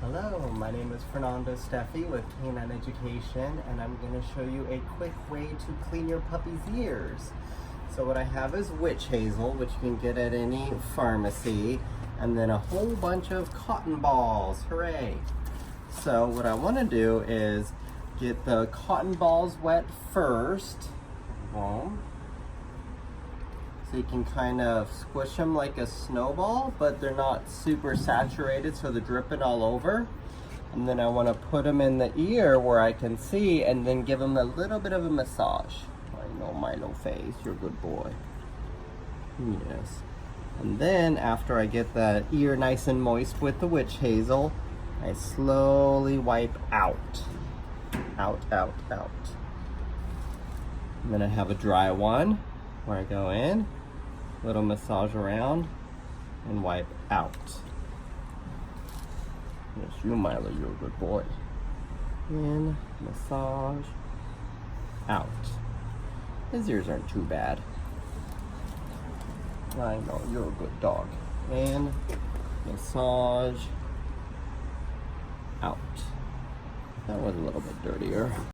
Hello, my name is Fernando Steffey with Canine Education, and I'm going to show you a quick way to clean your puppy's ears. So what I have is witch hazel, which you can get at any pharmacy, and then a whole bunch of cotton balls. Hooray! So what I want to do is get the cotton balls wet first. Boom. So you can kind of squish them like a snowball, but they're not super saturated, so they're dripping all over. And then I want to put them in the ear where I can see, and then give them a little bit of a massage. I know, Milo face, you're a good boy. Yes. And then after I get the ear nice and moist with the witch hazel, I slowly wipe out. Out, out, out. And then I have a dry one where I go in, little massage around, and wipe out. Yes, you, Milo, you're a good boy. In, massage, out. His ears aren't too bad. I know, you're a good dog. In, massage, out. That was a little bit dirtier.